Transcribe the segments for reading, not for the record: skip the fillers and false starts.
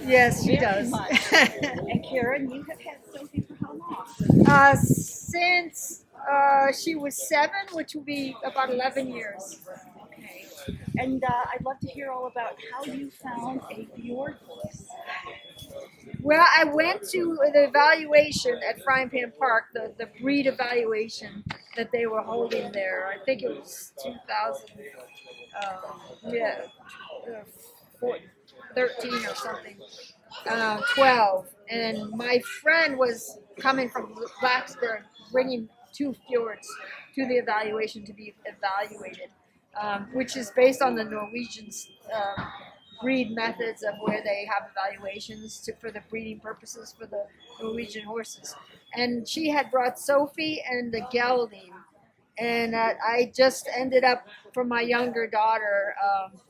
Yes, she does. And Karen, you have had Sophie for how long? Since she was 7, which will be about 11 years. Okay. And I'd love to hear all about how you found a fjord horse. Well, I went to the evaluation at Frying Pan Park, the breed evaluation that they were holding there. I think it was 13 or something, 12. And my friend was coming from Blacksburg, bringing 2 fjords to the evaluation to be evaluated, which is based on the Norwegian breed methods of where they have evaluations for the breeding purposes for the Norwegian horses. And she had brought Sophie and the gelding. And I just ended up, for my younger daughter,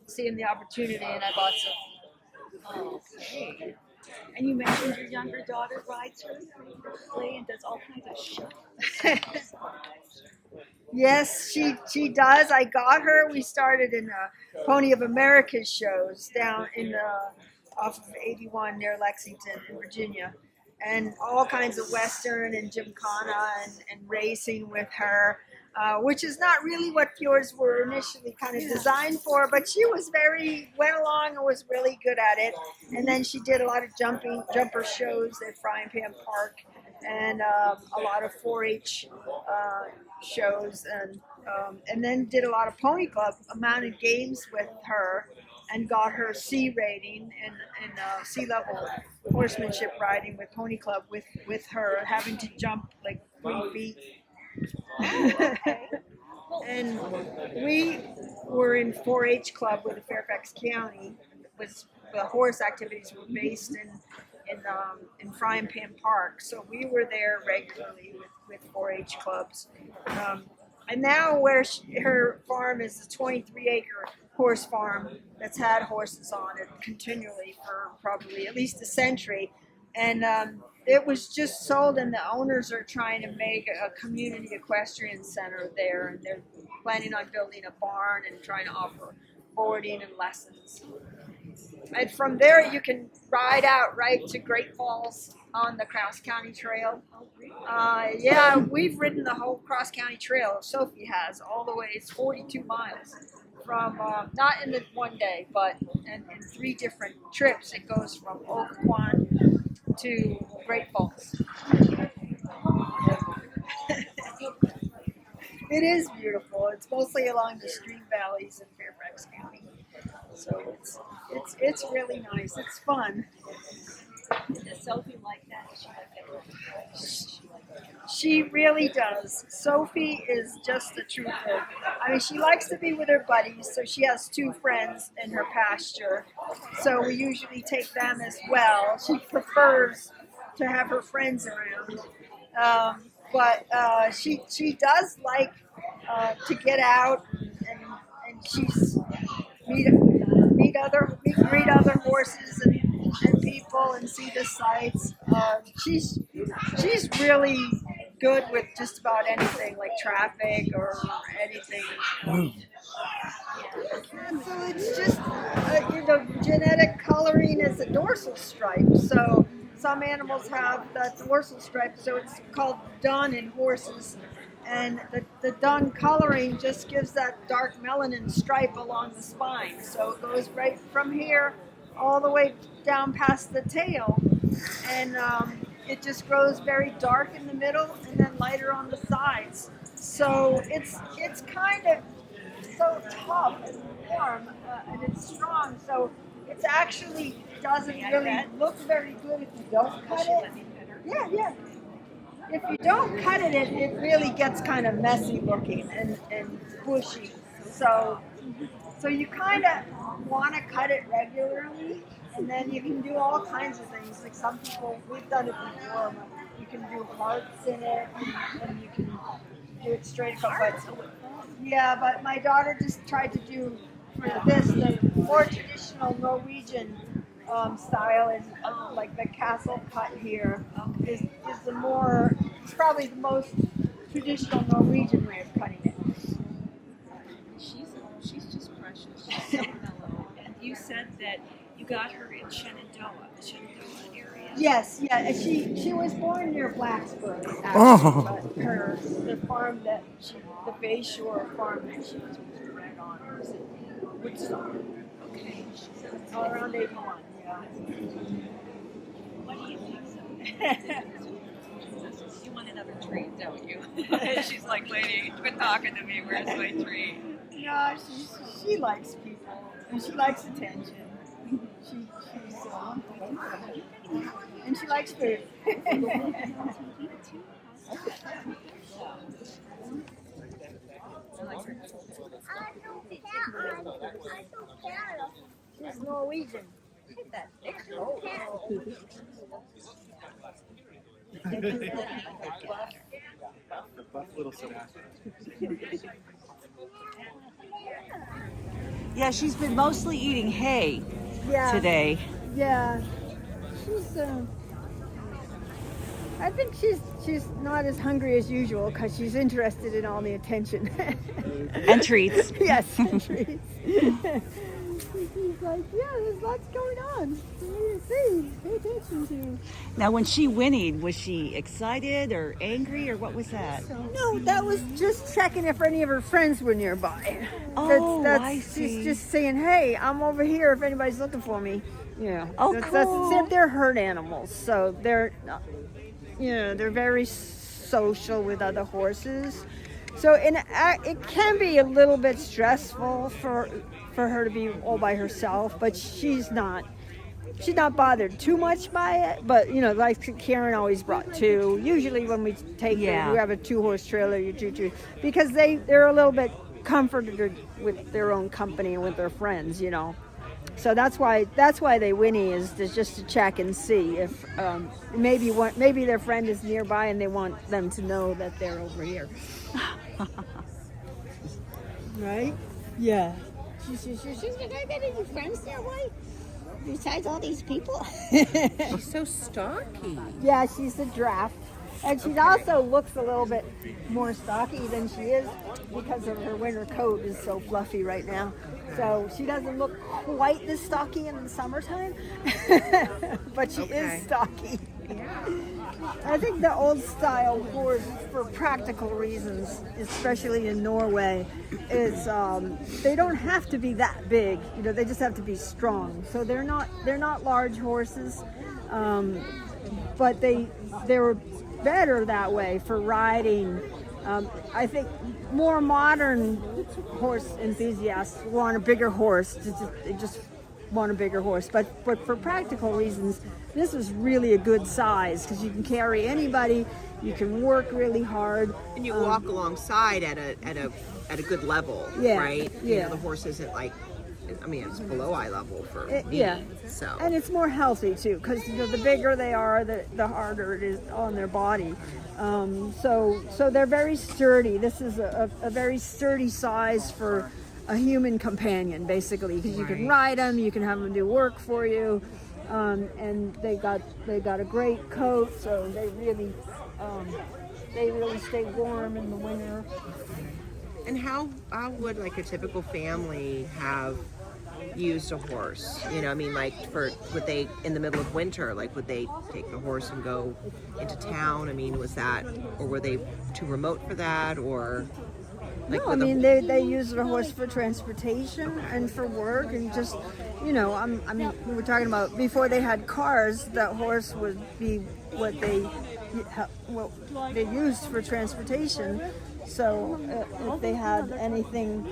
seeing the opportunity, and I bought some. Okay. And you mentioned your younger daughter rides her frequently and does all kinds of shows. Yes, she does. I got her. We started in Pony of America shows down in off of 81 near Lexington in Virginia, and all kinds of Western and Gymkhana and racing with her. Which is not really what fjords were initially kind of designed for, but she went along and was really good at it. And then she did a lot of jumper shows at Frying Pan Park, and a lot of 4-H shows, and then did a lot of pony club, mounted games with her, and got her C rating and sea level horsemanship riding with pony club with her, having to jump like 3 feet. And we were in 4-H club with the Fairfax County. The horse activities were based in Frying Pan Park, so we were there regularly with 4-H clubs. And now her farm is a 23-acre horse farm that's had horses on it continually for probably at least a century, and it was just sold, and the owners are trying to make a community equestrian center there, and they're planning on building a barn and trying to offer boarding and lessons. And from there, you can ride out right to Great Falls on the Cross County Trail. Yeah, we've ridden the whole Cross County Trail. Sophie has all the way. It's 42 miles from not in the one day, but in 3 different trips. It goes from Occoquan to Great Falls. It is beautiful. It's mostly along the stream valleys in Fairfax County, so it's really nice. It's fun. Does Sophie like that? She really does. Sophie is just a trooper. I mean, she likes to be with her buddies, so she has 2 friends in her pasture. So we usually take them as well. She prefers to have her friends around. But she does like to get out and she's meet other horses and people and see the sights. She's really good with just about anything, like traffic or anything. And so it's just genetic coloring is a dorsal stripe. So some animals have that dorsal stripe, so it's called dun in horses. And the dun coloring just gives that dark melanin stripe along the spine. So it goes right from here all the way down past the tail. And it just grows very dark in the middle and then lighter on the sides. So it's kind of so tough and warm and it's strong. So it actually doesn't really look very good if you don't cut it. Yeah. If you don't cut it, it really gets kind of messy looking and bushy. So So you kind of want to cut it regularly, and then you can do all kinds of things. Like some people, we've done it before, but you can do hearts in it, and you can do it straight up. But yeah, but my daughter just tried to do for this the more traditional Norwegian style is like the castle cut here is the more, it's probably the most traditional Norwegian way of cutting it. She's just precious. She's so mellow. And you said that you got her in Shenandoah, the Shenandoah area. Yes, yeah. She was born near Blacksburg, actually, but the farm that the Bay Shore farm that she was bred on was in Woodstock. Okay. All around 81, yeah. What do you think so? You want another treat, don't you? She's like, lady, quit talking to me. Where's my treat? No, she likes people and she likes attention. And she likes food. She's Norwegian. Yeah, she's been mostly eating hay Yeah. today. Yeah, she's. I think she's not as hungry as usual because she's interested in all the attention. And treats. Yes, and treats. She's like, yeah, there's lots going on for me to see, pay attention to. Now, when she whinnied, was she excited or angry or what was that? No, that was just checking if any of her friends were nearby. Oh, I see. She's just saying, hey, I'm over here if anybody's looking for me. Yeah. Oh, That's, cool. they're herd animals, so they're very social with other horses. So it can be a little bit stressful for her to be all by herself, but she's not bothered too much by it. But like Karen always brought two. Usually when we take her, we have a 2-horse trailer, you two, because they're a little bit comforted with their own company and with their friends, So that's why they whinny is just to check and see if maybe their friend is nearby and they want them to know that they're over here. Right? Yeah. She's like, I got any friends there, why? Besides all these people? She's so stocky. Yeah, she's a draft. And she also looks a little bit more stocky than she is because of her winter coat is so fluffy right now. So she doesn't look quite this stocky in the summertime, but she is stocky. I think the old style horse, for practical reasons, especially in Norway, is they don't have to be that big. They just have to be strong. So they're not large horses, but they're better that way for riding. I think more modern horse enthusiasts want a bigger horse. They just want a bigger horse. But for practical reasons, this is really a good size because you can carry anybody. You can work really hard, And you walk alongside at a good level, right? Yeah. The horse isn't like, it's below eye level for me. Yeah. So. And it's more healthy too, because the bigger they are, the harder it is on their body. So they're very sturdy. This is a very sturdy size for a human companion, basically, because you can ride them, you can have them do work for you, and they got a great coat, so they really stay warm in the winter. And how would like a typical family have used a horse? Would they, in the middle of winter, would they take the horse and go into town? Was that, or were they too remote for that, or? No, they use the horse for transportation and for work, and just, we were talking about before they had cars, that horse would be what they used for transportation. So if they had anything,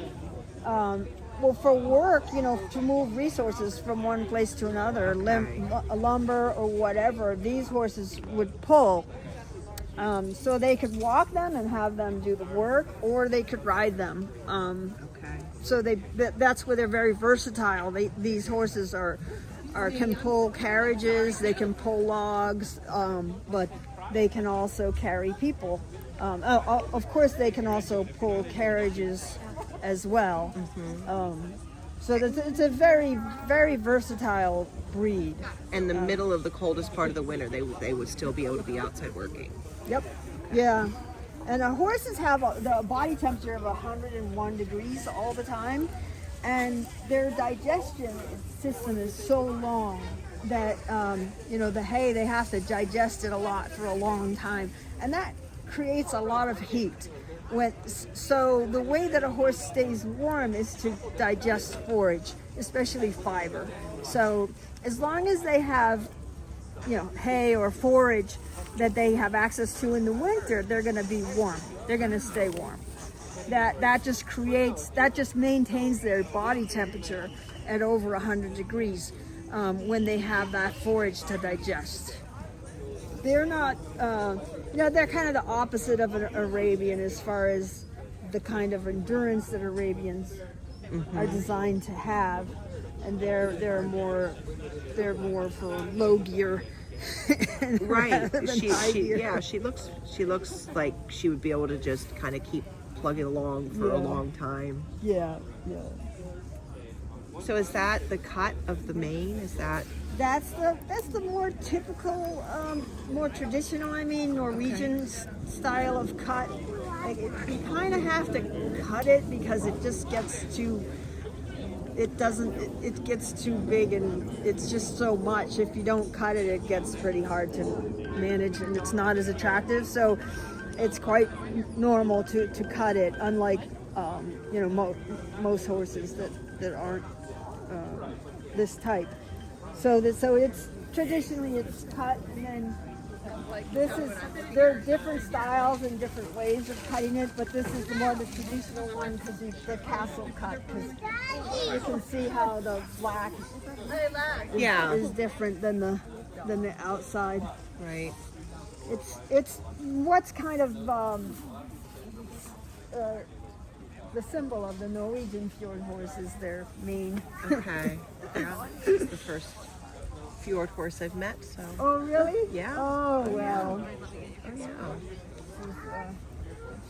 for work, to move resources from one place to another, lumber or whatever, these horses would pull. So they could walk them and have them do the work, or they could ride them. so that's where they're very versatile. These horses can pull carriages, they can pull logs, but they can also carry people. Of course, they can also pull carriages as well. So it's a very, very versatile breed. In the middle of the coldest part of the winter, they would still be able to be outside working. Yep. Yeah. And horses have the body temperature of 101 degrees all the time, and their digestion system is so long that the hay, they have to digest it a lot for a long time, and that creates a lot of heat. So the way that a horse stays warm is to digest forage, especially fiber. So as long as they have hay or forage that they have access to in the winter, they're going to be warm. They're going to stay warm. That just maintains their body temperature at over 100 degrees when they have that forage to digest. They're not, they're kind of the opposite of an Arabian as far as the kind of endurance that Arabians are designed to have, and they're more for low gear. Right. She looks like she would be able to just kind of keep plugging along for a long time. Yeah. So is that the cut of the mane? That's the more typical, more traditional, Norwegian style of cut. Like you kind of have to cut it because it just gets too. It gets too big, and it's just so much. If you don't cut it, it gets pretty hard to manage, and it's not as attractive. So it's quite normal to cut it, unlike most horses that aren't this type. So it's traditionally it's cut, and then there are different styles and different ways of cutting it, but this is the traditional one, the castle cut, because you can see how the black is different than the outside. right. It's what's kind of the symbol of the Norwegian fjord horse is their mane. Okay. Yeah. This is the first fjord horse I've met. So. Oh really? Yeah. Oh well. Oh, yeah.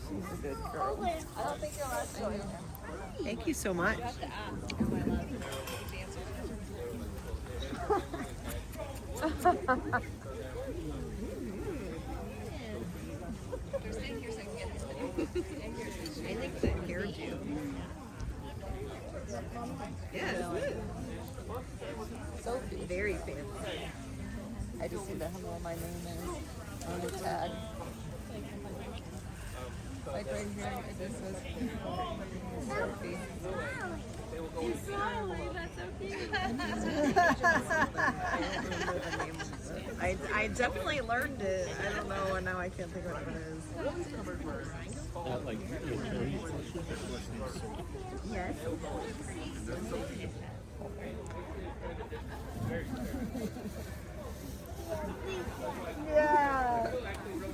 She's a good girl. Thank you so much. I think the hairdo. Yeah, so very fancy. I just see the hello, my name is on the tag. Like right here, it just says Sophie. I definitely learned it. I don't know, and now I can't think of what it is. Yes. Yeah.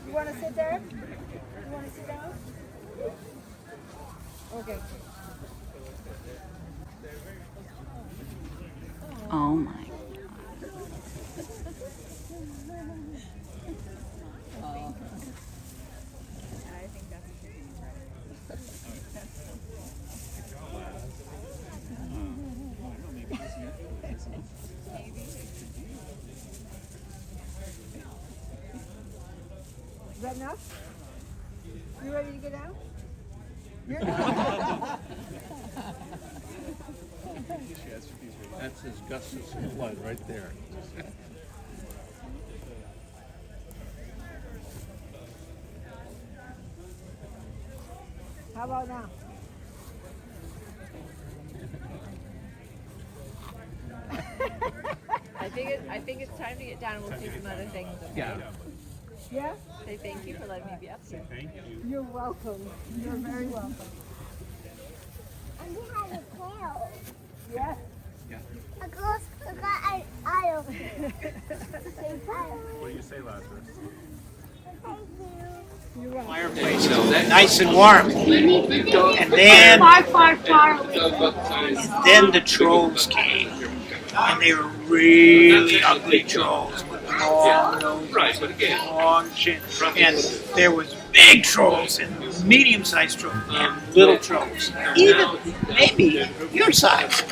You want to sit there? You want to sit down? Okay. Oh my. Is that enough? You ready to get out? You're not. That's his Gus's blood right there. How about now? I think it's time to get down and we'll see some other things. Yeah. Yeah? Say thank you for letting me be up here. Thank you. You're welcome. You're very welcome. And we have a tail. Yes. A girl got an eye What do you say, Lazarus? Thank you. fireplace, nice and warm. And then the trolls came. And they were really ugly trolls with long noses and long chin. And there was big trolls and medium-sized trolls and little trolls, even maybe your size.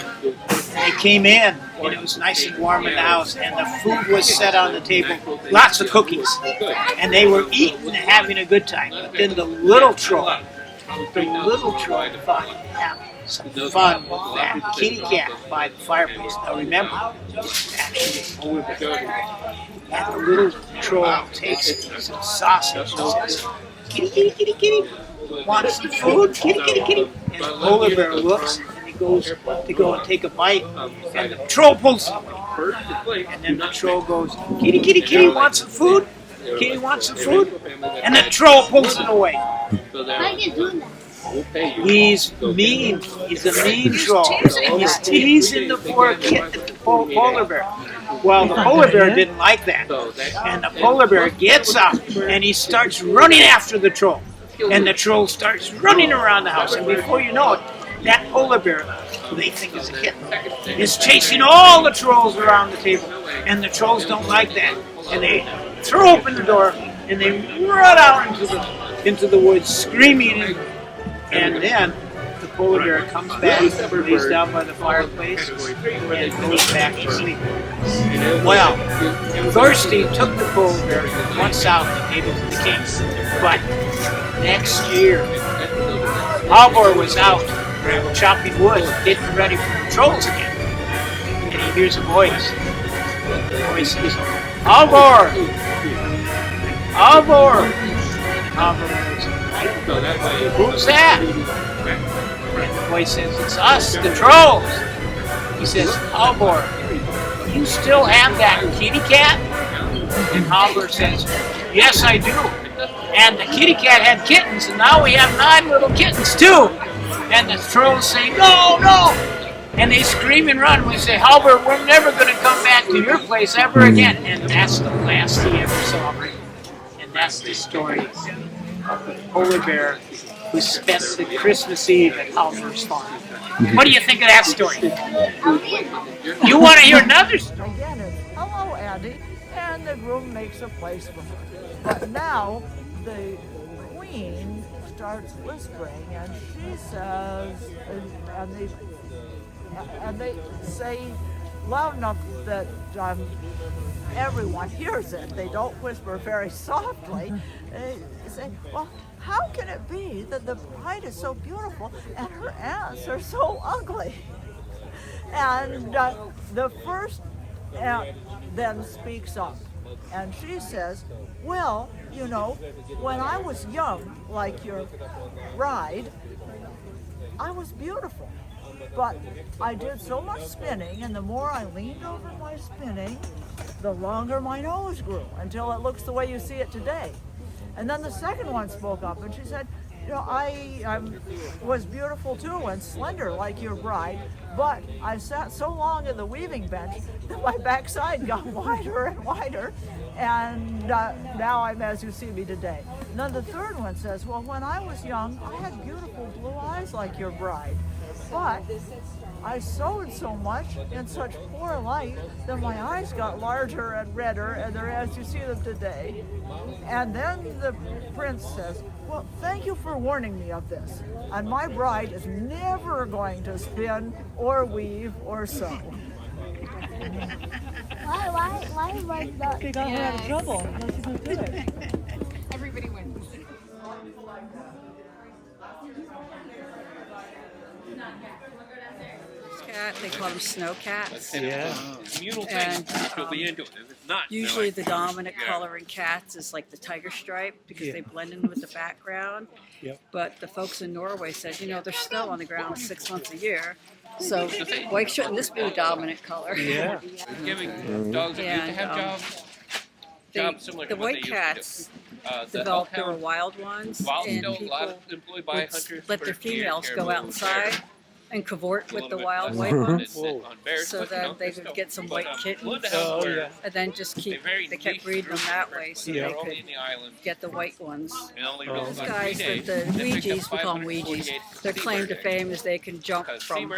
They came in, and it was nice and warm in the house, and the food was set on the table, lots of cookies, and they were eating and having a good time. But then the little troll thought, yeah, some fun with that kitty cat by the fireplace. Now remember, actually polar bear. And the little troll takes some sausage and says, kitty, kitty, kitty, kitty, want some food? Kitty, kitty, kitty. And the polar bear looks and he goes to go and take a bite, and the troll pulls him away. And then the troll goes, kitty, kitty, kitty, want some food? Kitty wants some food? And the troll pulls it away. He's mean. He's a mean troll. He's teasing the poor polar bear. Well, the polar bear didn't like that. And the polar bear gets up and he starts running after the troll. And the troll starts running around the house. And before you know it, that polar bear, who they think is a kitten, is chasing all the trolls around the table. And the trolls don't like that. And they throw open the door and they run out into the woods screaming. And then the polar bear comes back, lays down by the fireplace, and goes back to sleep. Well, Thirsty took the polar bear once out and gave it to the king. But next year, Halvor was out chopping wood, getting ready for the trolls again. And he hears a voice. The voice says, Halvor! Halvor! And Halvor goes, who's that? And the voice says, it's us, the trolls. He says, Halvor, you still have that kitty cat? And Halvor says, yes, I do. And the kitty cat had kittens, and now we have 9 little kittens too. And the trolls say, no, no. And they scream and run. We say, Halvor, we're never going to come back to your place ever again. And that's the last he ever saw her. And that's the story of the polar bear who spent the Christmas Eve at Halvor's farm. What do you think of that story? You want to hear another story? Again, it's, hello, Andy, and the groom makes a place for her. But now the queen starts whispering, and she says, and they say loud enough that everyone hears it. They don't whisper very softly. They say, well, how can it be that the bride is so beautiful and her aunts are so ugly? And the first aunt then speaks up, and she says, well, you know, when I was young, like your bride, I was beautiful. But I did so much spinning, and the more I leaned over my spinning, the longer my nose grew, until it looks the way you see it today. And then the second one spoke up, and she said, you know, I was beautiful too and slender like your bride, but I sat so long in the weaving bench that my backside got wider and wider, and now I'm as you see me today. And then the third one says, well, when I was young, I had beautiful blue eyes like your bride, but I sewed so much in such poor light that my eyes got larger and redder, and they're as you see them today. And then the prince says, well, thank you for warning me of this. And my bride is never going to spin or weave or sew. Why was that? They got her out of trouble. Now she's not good. Everybody wins. Cat, they call them snow cats. Yeah. Communal thing. And She'll be into it. If it's not, usually the dominant color in cats is like the tiger stripe because they blend in with the background. Yep. But the folks in Norway said, you know, there's snow on the ground 6 months a year. So why shouldn't this be the dominant color? Yeah. Giving dogs that used to have jobs similar to the what white they cats used to do. developed, there were wild ones, Wild and still a lot people employed by would hunters let for their deer, females go caribou, outside and cavort with the wild white ones, Whoa. so that they would get some white kittens, Oh, yeah. and then just they kept breeding them that way, so Yeah. they could get the white ones. Oh. These guys with the Ouija's, we call them Ouija's, their claim to fame is they can jump from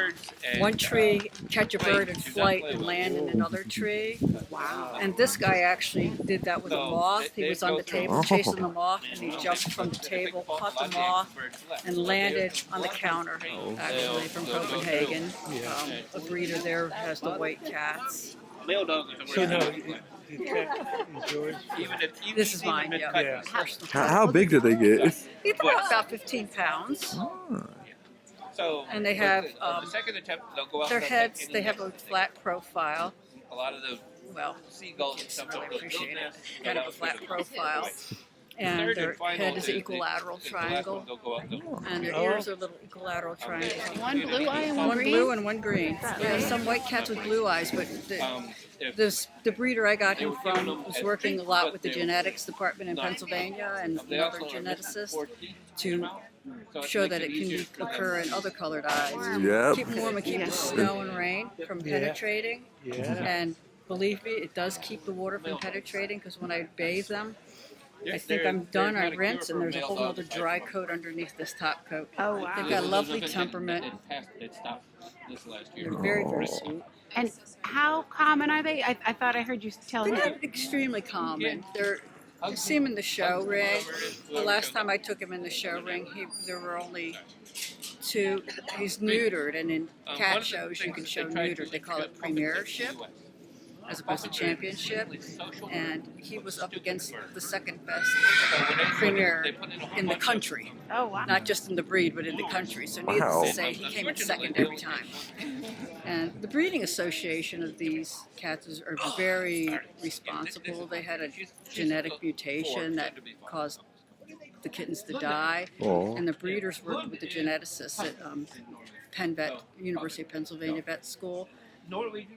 one tree, catch a bird in flight, and land in another tree. Wow. And this guy actually did that with a moth. He was on the table chasing the moth, and he jumped from the table, caught the moth, and landed on the counter, actually, from Copenhagen. A breeder there has the white cats. So no, the cat is yours? This is mine, yeah. Yeah. Personal. How big do they get? They're about 15 pounds. And they have their heads, they have a flat profile. A lot of the Well, seagulls and stuff really don't appreciate it. Kind of a flat profile. And their head is an equilateral triangle. And their ears are little equilateral triangles. One blue eye and one One green? blue and one green. Yeah, some white cats with blue eyes, but the breeder I got him from was working a lot with the genetics department in Pennsylvania and another geneticist to show that it can occur in other colored eyes. Yep. Keep them warm and keep the snow and rain from penetrating. Yeah. And believe me, it does keep the water from penetrating, because when I bathe them, I think I'm done, I rinse, and there's a whole other dry coat underneath this top coat. Oh, wow. They've got a lovely temperament. They're very, very sweet. And how common are they? I thought I heard you tell They're him. not extremely common. You see him in the show ring. The last time I took him in the show ring, there were only 2. He's neutered, and in cat shows you can show neutered. They call it premiership as opposed to championship. And he was up against the second best premier in the country. Oh, wow. Not just in the breed, but in the country. So needless to say, he came in second every time. And the breeding association of these cats are very responsible. They had a genetic mutation that caused the kittens to die. Oh. And the breeders worked with the geneticists at Penn Vet, University of Pennsylvania Vet School.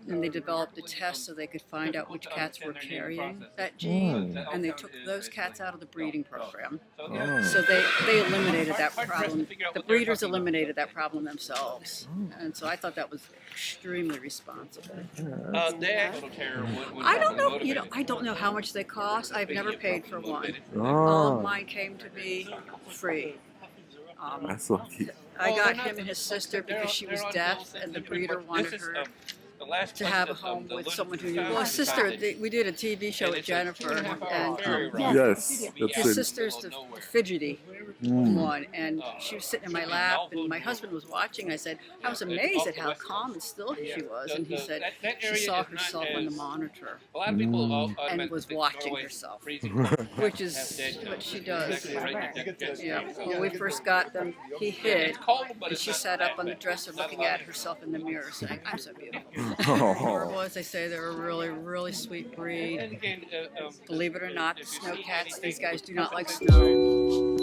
And they developed a test so they could find out which cats were carrying that gene, and they took those cats out of the breeding program. So they eliminated that problem. The breeders eliminated that problem themselves, and so I thought that was extremely responsible. I don't know. I don't know how much they cost. I've never paid for one. All of mine came to me free. That's lucky. I got him and his sister because she was deaf, and the breeder wanted her to have a home with someone who knew. Well, his sister, we did a TV show with Jennifer, and Yes. his sister's the fidgety one, and she was sitting in my lap, and my husband was watching. I said, I was amazed at how calm and still she was, and he said she saw herself on the monitor and was watching herself, which is what she does. Yeah. When we first got them, he hid, and she sat up on the dresser looking at herself in the mirror, saying, "I'm so beautiful." Horrible, as they say, they're a really, really sweet breed. Believe it or not, the snow cats, these guys do not like snow.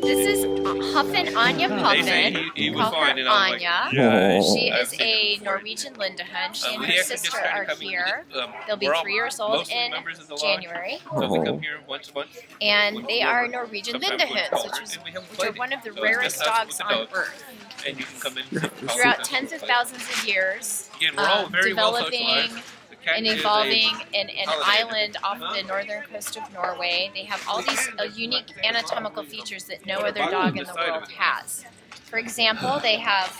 This is Puffin Anya Puffin. He Call her Anya. Yeah. She is a Norwegian Lundehund. She and her sister are here. They'll be 3 years old in January. And they are Norwegian Lundehunds, which are one of the rarest dogs on Earth. And you can come in Throughout tens of thousands of years, developing and evolving in an island off the northern coast of Norway. They have all these unique anatomical features that no other dog in the world has. For example, they have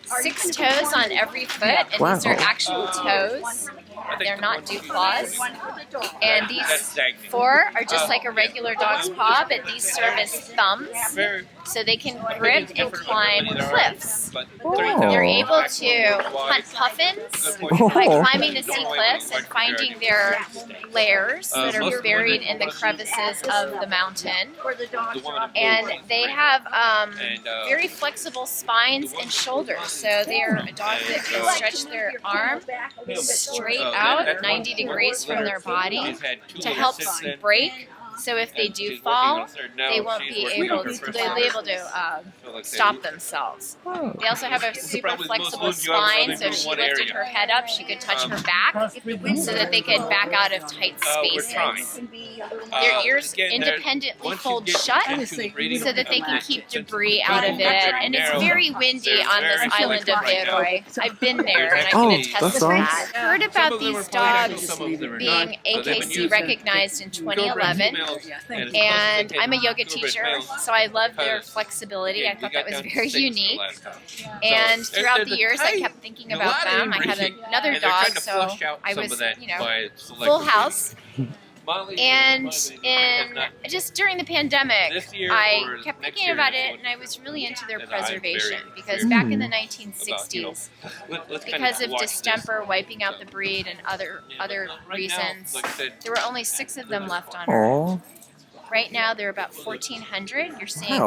6 toes on every foot, and these are actual toes. They're not dew claws. And these 4 are just like a regular dog's paw, but these serve as thumbs, so they can grip and climb cliffs. They're able to hunt puffins by climbing the sea cliffs and finding their lairs that are buried in the crevices of the mountain. And they have very flexible spines and shoulders, so they're a dog that can stretch their arm straight out 90 degrees from their body to help break So if they do fall, they won't be able to stop themselves. They also have a super flexible spine, so if she lifted her head up, she could touch her back so that they could back out of tight spaces. Their ears independently fold shut so that they can keep debris out of it. And it's very windy on this island of Feroy. I've been there and I can attest to that. I heard about these dogs being AKC recognized in 2011, and I'm a yoga teacher, so I love their flexibility. I thought that was very unique. And throughout the years, I kept thinking about them. I had another dog, so I was, full house. And just during the pandemic, I kept thinking about it, and I was really into their preservation because back in the 1960s, because of distemper wiping out the breed and other reasons, there were only 6 of them left on Earth. Right now, there are about 1,400. You're seeing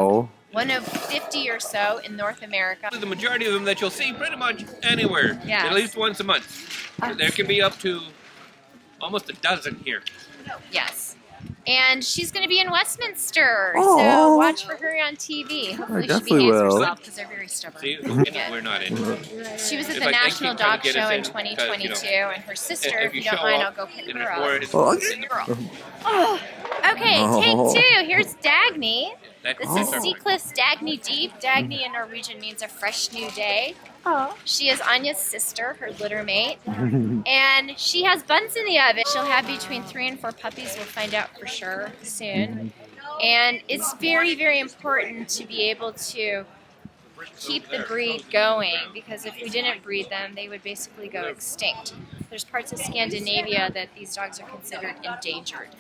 one of 50 or so in North America. The majority of them that you'll see pretty much anywhere, yes. at least once a month. There can be up to almost a dozen here. Yes. And she's going to be in Westminster, so watch for her on TV. Hopefully she behaves herself because they're very stubborn. See, we're not in. She was at the National Dog Show in 2022, and her sister, if you don't mind, I'll go pick her up. Okay, take 2. Here's Dagny. This is Seacliff's Dagny Deep. Dagny in Norwegian means a fresh new day. She is Anya's sister, her litter mate, and she has buns in the oven. She'll have between 3 and 4 puppies. We'll find out for sure soon. And it's very, very important to be able to keep the breed going, because if we didn't breed them, they would basically go extinct. There's parts of Scandinavia that these dogs are considered endangered.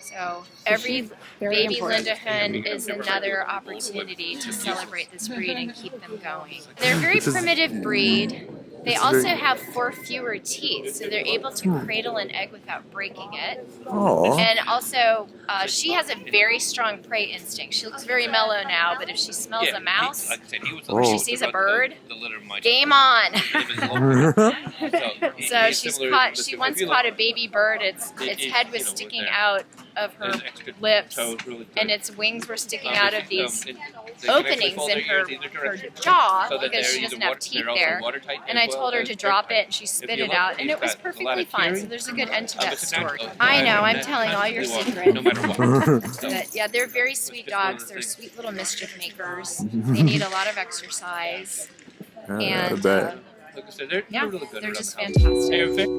So every baby Lundehund is another opportunity to celebrate this breed and keep them going. They're a very primitive breed. They also have 4 fewer teeth, so they're able to cradle an egg without breaking it. And also, she has a very strong prey instinct. She looks very mellow now, but if she smells a mouse or she sees a bird, game on. So she once caught a baby bird. Its head was sticking out of her lips, and its wings were sticking out of these openings in her jaw because she doesn't have teeth there. And I told her to drop it, and she spit it out, and it was perfectly fine. So there's a good end to that story. I know, I'm telling all your secrets. But yeah, they're very sweet dogs. They're sweet little mischief makers. They need a lot of exercise. And I bet. Like I said, they're really good. They're just fantastic.